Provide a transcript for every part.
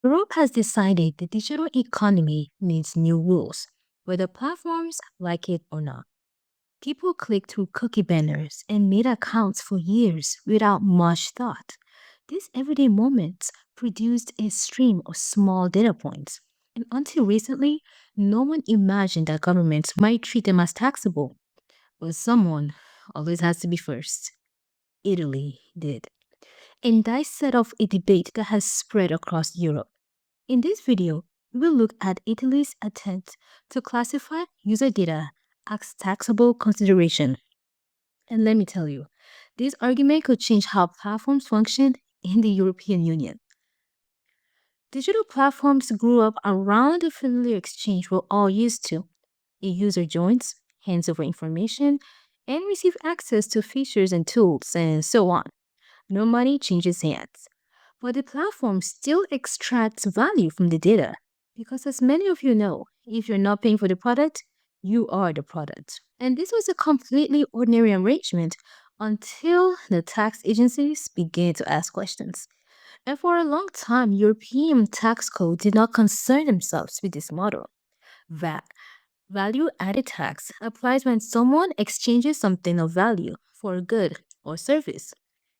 Europe has decided the digital economy needs new rules, whether platforms like it or not. People click through cookie banners and made accounts for years without much thought. These everyday moments produced a stream of small data points. And until recently, no one imagined that governments might treat them as taxable. But someone always has to be first. Italy did. And that set off a debate that has spread across Europe. In this video, we will look at Italy's attempt to classify user data as taxable consideration. And let me tell you, this argument could change how platforms function in the European Union. Digital platforms grew up around the familiar exchange we're all used to. A user joins, hands over information, and receives access to features and tools, and so on. No money changes hands. But the platform still extracts value from the data. Because, as many of you know, if you're not paying for the product, you are the product. And this was a completely ordinary arrangement until the tax agencies began to ask questions. And for a long time, European tax code did not concern themselves with this model. VAT, value added tax, applies when someone exchanges something of value for a good or service.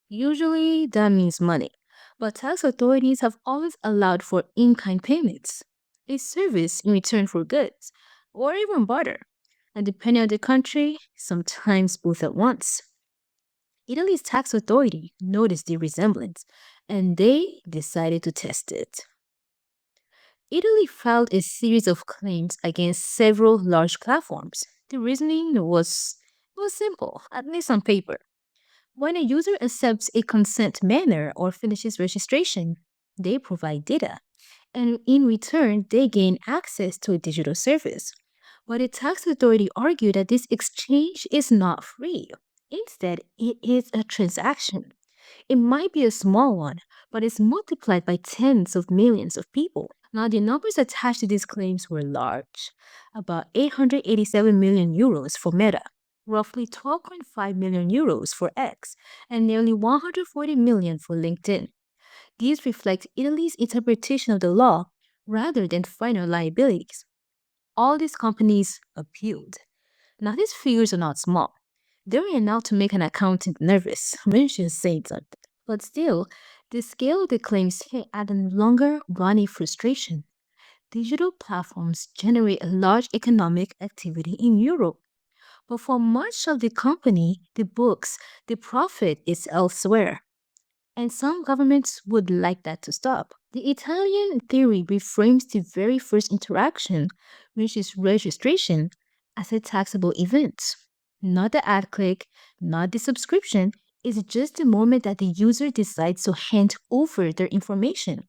Usually, that means money, but tax authorities have always allowed for in kind payments, a service in return for goods, or even barter. And depending on the country, sometimes both at once. Italy's tax authority noticed the resemblance and they decided to test it. Italy filed a series of claims against several large platforms. The reasoning was simple, at least on paper. When a user accepts a consent manner or finishes registration, they provide data, and in return, they gain access to a digital service. But the tax authority argued that this exchange is not free. Instead, it is a transaction. It might be a small one, but it's multiplied by tens of millions of people. Now, the numbers attached to these claims were large, about 887 million euros for Meta, roughly 12.5 million euros for X, and nearly 140 million for LinkedIn. These reflect Italy's interpretation of the law rather than final liabilities. All these companies appealed. Now, these figures are not small. They're enough to make an accountant nervous when she's saying something. But still, the scale of the claims hit at a longer running frustration. Digital platforms generate a large economic activity in Europe. But for much of the company, the books, the profit is elsewhere. And some governments would like that to stop. The Italian theory reframes the very first interaction, which is registration, as a taxable event. Not the ad click, not the subscription, it's just the moment that the user decides to hand over their information.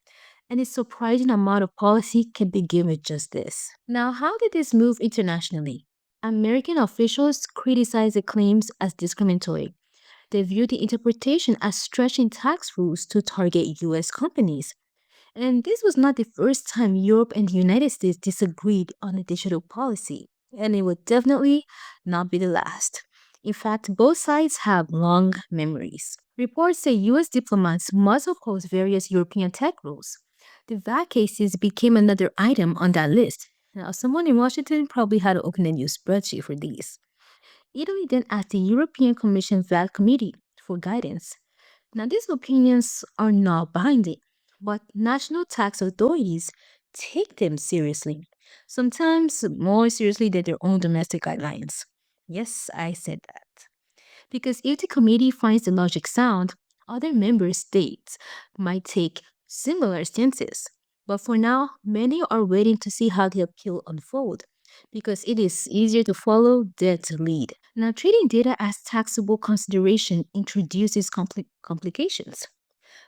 And a surprising amount of policy can begin with just this. Now, how did this move internationally? American officials criticized the claims as discriminatory. They viewed the interpretation as stretching tax rules to target US companies. And this was not the first time Europe and the United States disagreed on a digital policy, and it would definitely not be the last. In fact, both sides have long memories. Reports say US diplomats must oppose various European tech rules. The VAT cases became another item on that list. Now, someone in Washington probably had to open a new spreadsheet for these. Italy then asked the European Commission VAT Committee for guidance. Now, these opinions are not binding, but national tax authorities take them seriously, sometimes more seriously than their own domestic guidelines. Yes, I said that. Because if the committee finds the logic sound, other member states might take similar stances. But for now, many are waiting to see how the appeal unfolds because it is easier to follow than to lead. Now, treating data as taxable consideration introduces complications.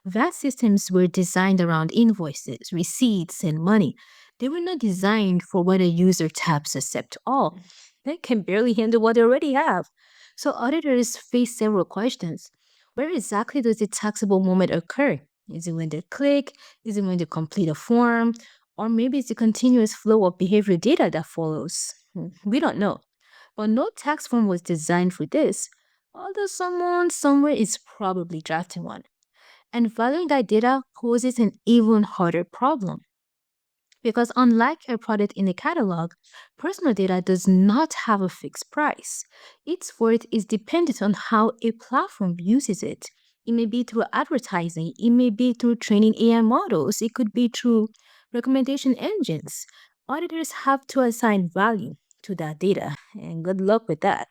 VAT systems were designed around invoices, receipts, and money. They were not designed for when a user taps accept all. They can barely handle what they already have. So auditors face several questions. Where exactly does the taxable moment occur? Is it when they click? Is it when they complete a form? Or maybe it's the continuous flow of behavioral data that follows. We don't know. But no tax form was designed for this, although someone somewhere is probably drafting one. And valuing that data poses an even harder problem. Because unlike a product in a catalog, personal data does not have a fixed price. Its worth is dependent on how a platform uses it. It may be through advertising, it may be through training AI models, it could be through recommendation engines. Auditors have to assign value to that data, and good luck with that.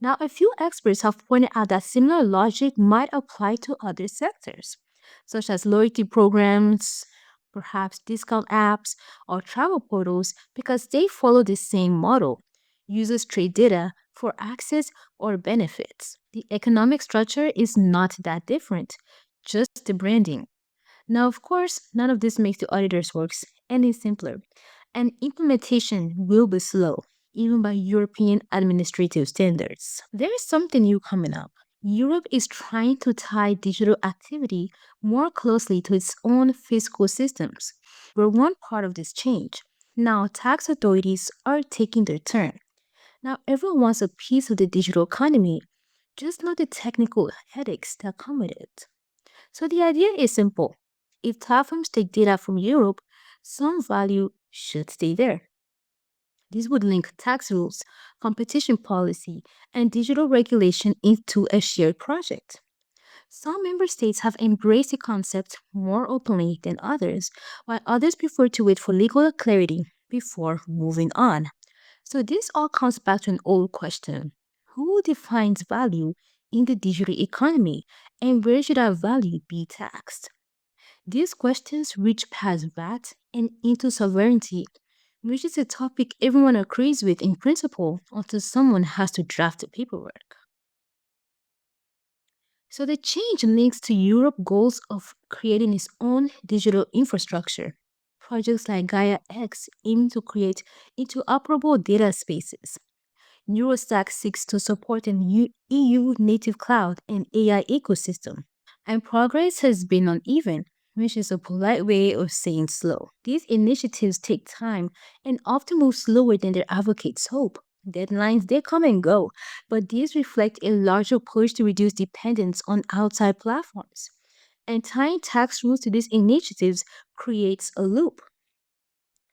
Now, a few experts have pointed out that similar logic might apply to other sectors, such as loyalty programs, perhaps discount apps, or travel portals, because they follow the same model. Users trade data for access or benefits. The economic structure is not that different, just the branding. Now, of course, none of this makes the auditor's works any simpler, and implementation will be slow, even by European administrative standards. There is something new coming up. Europe is trying to tie digital activity more closely to its own fiscal systems. We're one part of this change. Now, tax authorities are taking their turn. Now, everyone wants a piece of the digital economy, just not the technical headaches that come with it. So the idea is simple. If platforms take data from Europe, some value should stay there. This would link tax rules, competition policy, and digital regulation into a shared project. Some member states have embraced the concept more openly than others, while others prefer to wait for legal clarity before moving on. So this all comes back to an old question. Who defines value in the digital economy, and where should our value be taxed? These questions reach past VAT and into sovereignty, which is a topic everyone agrees with in principle until someone has to draft the paperwork. So the change links to Europe's goals of creating its own digital infrastructure. Projects like Gaia X aim to create interoperable data spaces. Eurostack seeks to support an EU native cloud and AI ecosystem. And progress has been uneven, which is a polite way of saying slow. These initiatives take time and often move slower than their advocates hope. Deadlines, they come and go, but these reflect a larger push to reduce dependence on outside platforms. And tying tax rules to these initiatives creates a loop.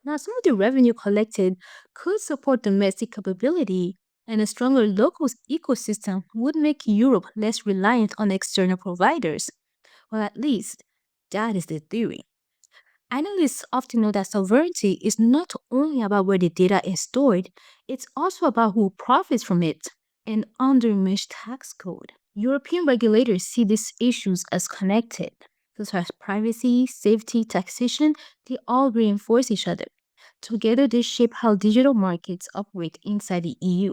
Now, some of the revenue collected could support domestic capability, and a stronger local ecosystem would make Europe less reliant on external providers. Well, at least that is the theory. Analysts often know that sovereignty is not only about where the data is stored, it's also about who profits from it. And under mesh tax code, European regulators see these issues as connected, such as privacy, safety, taxation, they all reinforce each other. Together, they shape how digital markets operate inside the EU,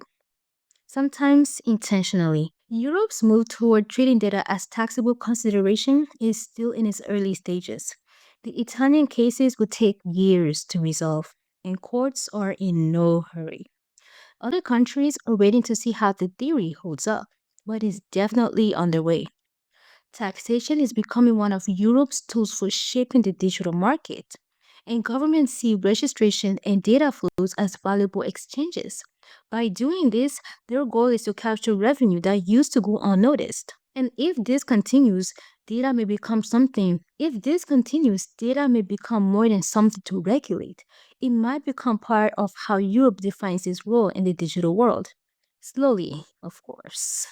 sometimes intentionally. Europe's move toward treating data as taxable consideration is still in its early stages. The Italian cases would take years to resolve, and courts are in no hurry. Other countries are waiting to see how the theory holds up, but it's definitely underway. Taxation is becoming one of Europe's tools for shaping the digital market, and governments see registration and data flows as valuable exchanges. By doing this, their goal is to capture revenue that used to go unnoticed. And if this continues, data may become more than something to regulate. It might become part of how Europe defines its role in the digital world. Slowly, of course.